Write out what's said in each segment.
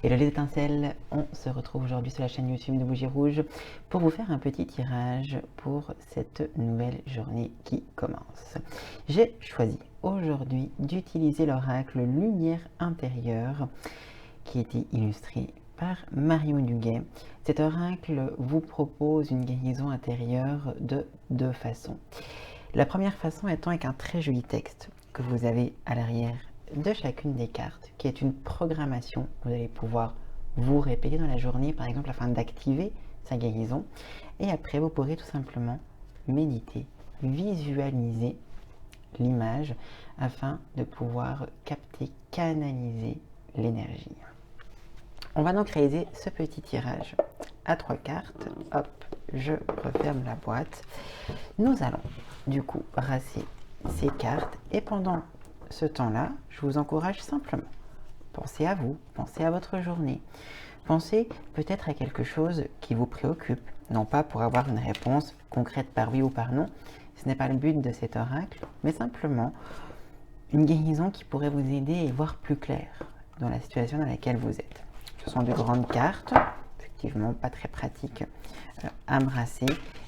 Hello les étincelles, on se retrouve aujourd'hui sur la chaîne YouTube de Bougie Rouge pour vous faire un petit tirage pour cette nouvelle journée qui commence. J'ai choisi aujourd'hui d'utiliser l'oracle Lumière intérieure qui a été illustré par Mario Duguay. Cet oracle vous propose une guérison intérieure de deux façons. La première façon étant avec un très joli texte que vous avez à l'arrière de chacune des cartes, qui est une programmation que vous allez pouvoir vous répéter dans la journée, par exemple, afin d'activer sa guérison. Et après, vous pourrez tout simplement méditer, visualiser l'image afin de pouvoir capter, canaliser l'énergie. On va donc réaliser ce petit tirage à 3 cartes. Hop, je referme la boîte. Nous allons du coup brasser ces cartes et pendant ce temps-là, je vous encourage simplement. Pensez à vous, pensez à votre journée. Pensez peut-être à quelque chose qui vous préoccupe, non pas pour avoir une réponse concrète par oui ou par non. Ce n'est pas le but de cet oracle, mais simplement une guérison qui pourrait vous aider à y voir plus clair dans la situation dans laquelle vous êtes. Ce sont de grandes cartes, effectivement pas très pratiques à brasser,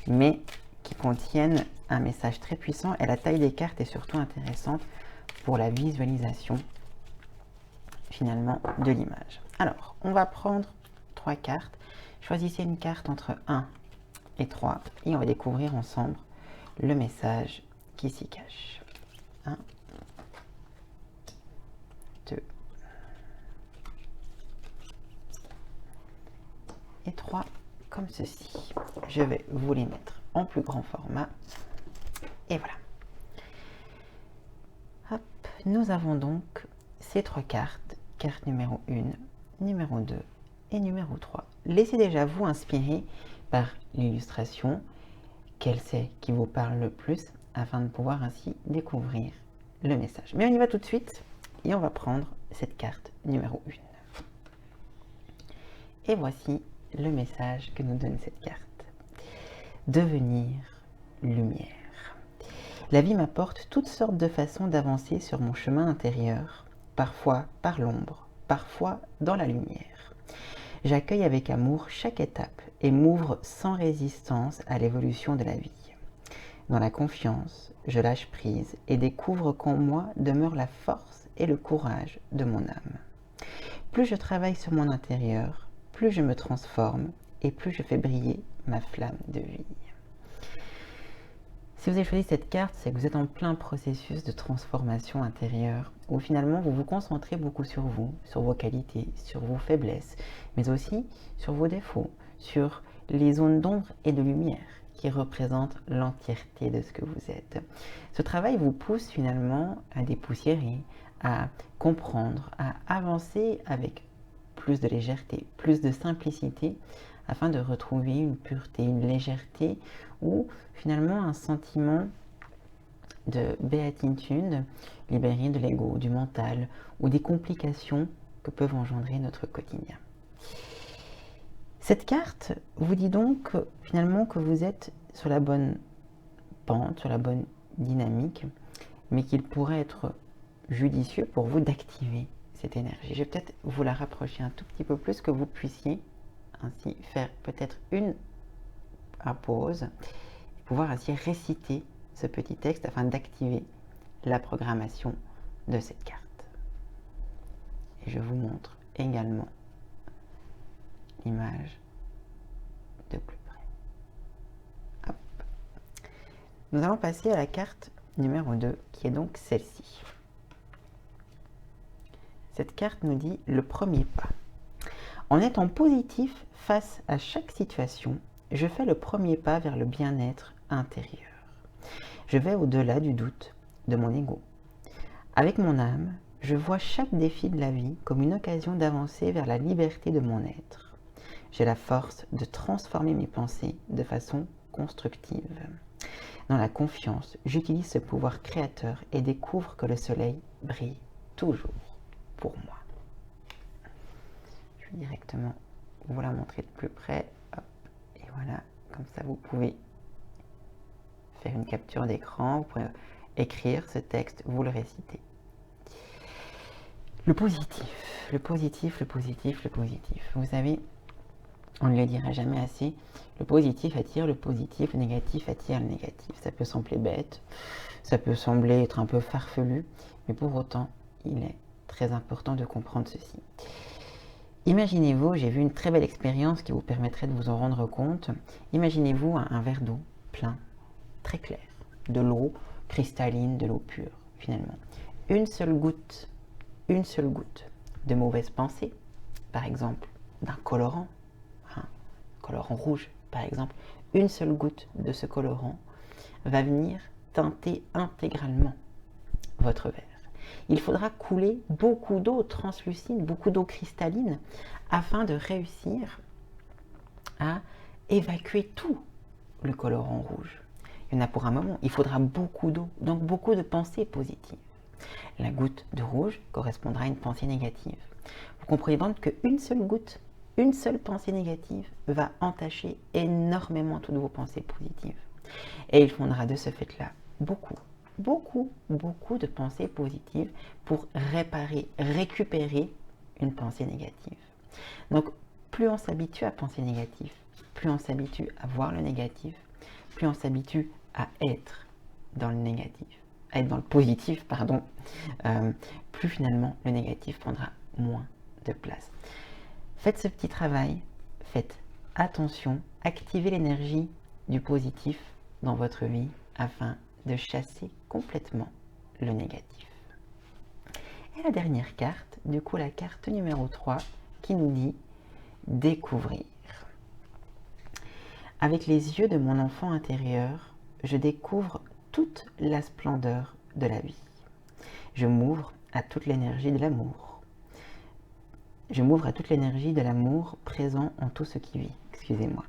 mais qui contiennent un message très puissant et la taille des cartes est surtout intéressante pour la visualisation finalement de l'image. Alors, on va prendre 3 cartes. Choisissez une carte entre 1 et 3 et on va découvrir ensemble le message qui s'y cache. 1, 2 et 3 comme ceci. Je vais vous les mettre en plus grand format et voilà. Hop, nous avons donc ces 3 cartes, carte numéro 1, numéro 2 et numéro 3. Laissez déjà vous inspirer par l'illustration, quelle c'est qui vous parle le plus, afin de pouvoir ainsi découvrir le message. Mais on y va tout de suite et on va prendre cette carte numéro 1. Et voici le message que nous donne cette carte. Devenir lumière. La vie m'apporte toutes sortes de façons d'avancer sur mon chemin intérieur, parfois par l'ombre, parfois dans la lumière. J'accueille avec amour chaque étape et m'ouvre sans résistance à l'évolution de la vie. Dans la confiance, je lâche prise et découvre qu'en moi demeure la force et le courage de mon âme. Plus je travaille sur mon intérieur, plus je me transforme et plus je fais briller ma flamme de vie. Si vous avez choisi cette carte, c'est que vous êtes en plein processus de transformation intérieure, où finalement vous vous concentrez beaucoup sur vous, sur vos qualités, sur vos faiblesses, mais aussi sur vos défauts, sur les zones d'ombre et de lumière qui représentent l'entièreté de ce que vous êtes. Ce travail vous pousse finalement à dépoussiérer, à comprendre, à avancer avec plus de légèreté, plus de simplicité, afin de retrouver une pureté, une légèreté ou finalement un sentiment de béatitude libéré de l'ego, du mental ou des complications que peuvent engendrer notre quotidien. Cette carte vous dit donc finalement que vous êtes sur la bonne pente, sur la bonne dynamique, mais qu'il pourrait être judicieux pour vous d'activer cette énergie. Je vais peut-être vous la rapprocher un tout petit peu plus, que vous puissiez ainsi faire peut-être une pause et pouvoir ainsi réciter ce petit texte afin d'activer la programmation de cette carte. Et je vous montre également l'image de plus près. Hop. Nous allons passer à la carte numéro 2 qui est donc celle-ci. Cette carte nous dit le premier pas. En étant positif face à chaque situation, je fais le premier pas vers le bien-être intérieur. Je vais au-delà du doute, de mon ego. Avec mon âme, je vois chaque défi de la vie comme une occasion d'avancer vers la liberté de mon être. J'ai la force de transformer mes pensées de façon constructive. Dans la confiance, j'utilise ce pouvoir créateur et découvre que le soleil brille toujours pour moi. Je vais directement vous la montrer de plus près. Hop, et voilà, comme ça vous pouvez faire une capture d'écran, vous pouvez écrire ce texte, vous le récitez. Le positif, le positif, le positif, le positif. Vous savez, on ne le dira jamais assez, le positif attire le positif, le négatif attire le négatif. Ça peut sembler bête, ça peut sembler être un peu farfelu, mais pour autant, il est très important de comprendre ceci. Imaginez-vous, j'ai vu une très belle expérience qui vous permettrait de vous en rendre compte. Imaginez-vous un verre d'eau plein, très clair, de l'eau cristalline, de l'eau pure, finalement. Une seule goutte de mauvaise pensée, par exemple, d'un colorant, colorant rouge, par exemple, une seule goutte de ce colorant va venir teinter intégralement votre verre. Il faudra couler beaucoup d'eau translucide, beaucoup d'eau cristalline, afin de réussir à évacuer tout le colorant rouge. Il y en a pour un moment, il faudra beaucoup d'eau, donc beaucoup de pensées positives. La goutte de rouge correspondra à une pensée négative. Vous comprenez donc qu'une seule goutte, une seule pensée négative va entacher énormément toutes vos pensées positives. Et il faudra de ce fait-là beaucoup de pensées positives pour récupérer une pensée négative. Donc, plus on s'habitue à penser négatif, plus on s'habitue à voir le négatif, plus on s'habitue à être dans le négatif, à être dans le positif, pardon, plus finalement le négatif prendra moins de place. Faites ce petit travail, faites attention, activez l'énergie du positif dans votre vie afin de chasser complètement le négatif. Et la dernière carte, du coup la carte numéro 3 qui nous dit découvrir. Avec les yeux de mon enfant intérieur, je découvre toute la splendeur de la vie. Je m'ouvre à toute l'énergie de l'amour. Je m'ouvre à toute l'énergie de l'amour présent en tout ce qui vit. Excusez-moi.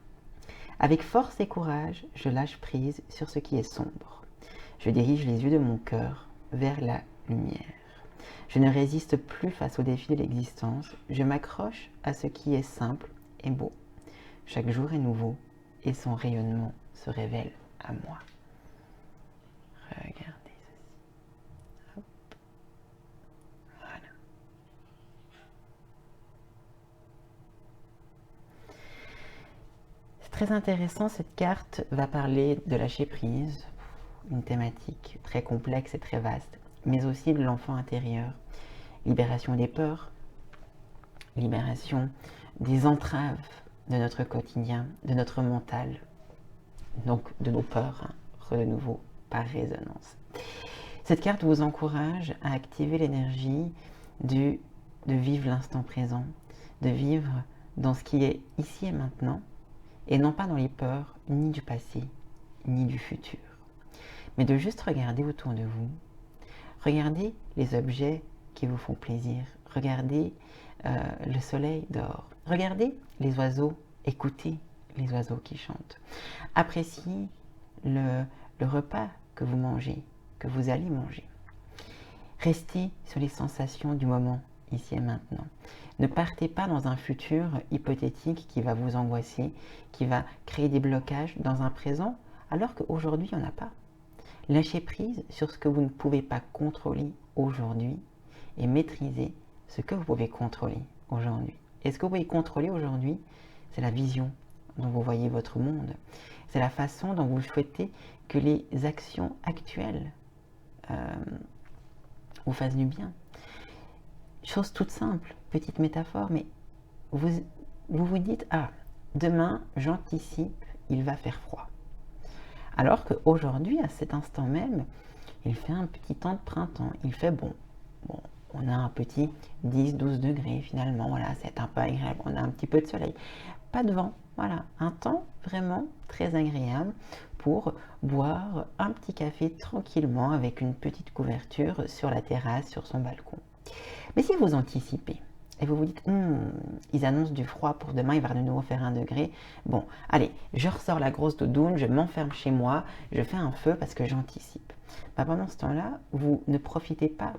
Avec force et courage, je lâche prise sur ce qui est sombre. Je dirige les yeux de mon cœur vers la lumière. Je ne résiste plus face aux défis de l'existence. Je m'accroche à ce qui est simple et beau. Chaque jour est nouveau et son rayonnement se révèle à moi. Regardez ceci. Hop. Voilà. C'est très intéressant, cette carte va parler de lâcher prise, une thématique très complexe et très vaste, mais aussi de l'enfant intérieur. Libération des peurs, libération des entraves de notre quotidien, de notre mental, donc de nos peurs, de nouveau par résonance. Cette carte vous encourage à activer l'énergie de vivre l'instant présent, de vivre dans ce qui est ici et maintenant, et non pas dans les peurs ni du passé, ni du futur, mais de juste regarder autour de vous, regardez les objets qui vous font plaisir, regardez le soleil dehors, regardez les oiseaux, écoutez les oiseaux qui chantent, appréciez le repas que vous mangez, que vous allez manger. Restez sur les sensations du moment, ici et maintenant. Ne partez pas dans un futur hypothétique qui va vous angoisser, qui va créer des blocages dans un présent, alors qu'aujourd'hui, il n'y en a pas. Lâchez prise sur ce que vous ne pouvez pas contrôler aujourd'hui et maîtrisez ce que vous pouvez contrôler aujourd'hui. Et ce que vous pouvez contrôler aujourd'hui, c'est la vision dont vous voyez votre monde. C'est la façon dont vous souhaitez que les actions actuelles vous fassent du bien. Chose toute simple, petite métaphore, mais vous vous dites, ah, demain, j'anticipe, il va faire froid. Alors qu'aujourd'hui, à cet instant même, il fait un petit temps de printemps, il fait bon. Bon, on a un petit 10-12 degrés finalement, voilà, c'est un peu agréable, on a un petit peu de soleil. Pas de vent, voilà, un temps vraiment très agréable pour boire un petit café tranquillement avec une petite couverture sur la terrasse, sur son balcon. Mais si vous anticipez et vous vous dites, ils annoncent du froid pour demain, il va de nouveau faire 1 degré. Bon, allez, je ressors la grosse doudoune, je m'enferme chez moi, je fais un feu parce que j'anticipe. Pendant ce temps-là, vous ne profitez pas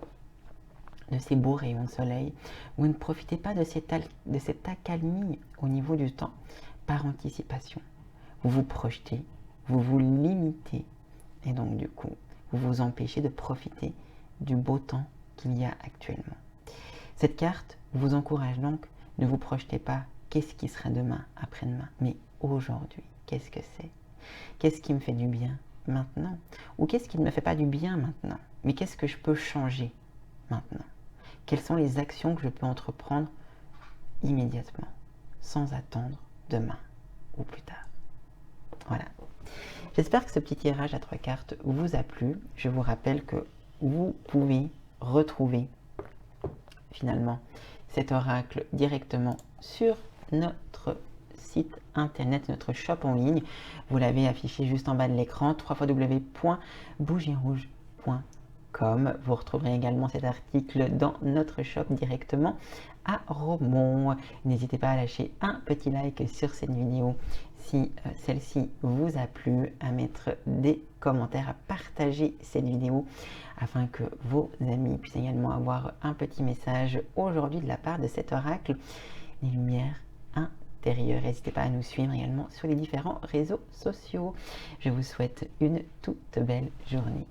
de ces beaux rayons de soleil, vous ne profitez pas de cette accalmie au niveau du temps par anticipation. Vous vous projetez, vous vous limitez et donc du coup, vous vous empêchez de profiter du beau temps qu'il y a actuellement. Cette carte vous encourage donc, ne vous projetez pas qu'est-ce qui sera demain, après-demain, mais aujourd'hui, qu'est-ce que c'est? Qu'est-ce qui me fait du bien maintenant? Ou qu'est-ce qui ne me fait pas du bien maintenant? Mais qu'est-ce que je peux changer maintenant? Quelles sont les actions que je peux entreprendre immédiatement, sans attendre demain ou plus tard? Voilà. J'espère que ce petit tirage à 3 cartes vous a plu. Je vous rappelle que vous pouvez retrouver finalement cet oracle directement sur notre site internet, notre shop en ligne. Vous l'avez affiché juste en bas de l'écran, www.bougierouge.com. Vous retrouverez également cet article dans notre shop directement à Romont. N'hésitez pas à lâcher un petit like sur cette vidéo si celle-ci vous a plu, à mettre des commentaires, à partager cette vidéo afin que vos amis puissent également avoir un petit message aujourd'hui de la part de cet oracle des lumières intérieures. N'hésitez pas à nous suivre également sur les différents réseaux sociaux. Je vous souhaite une toute belle journée.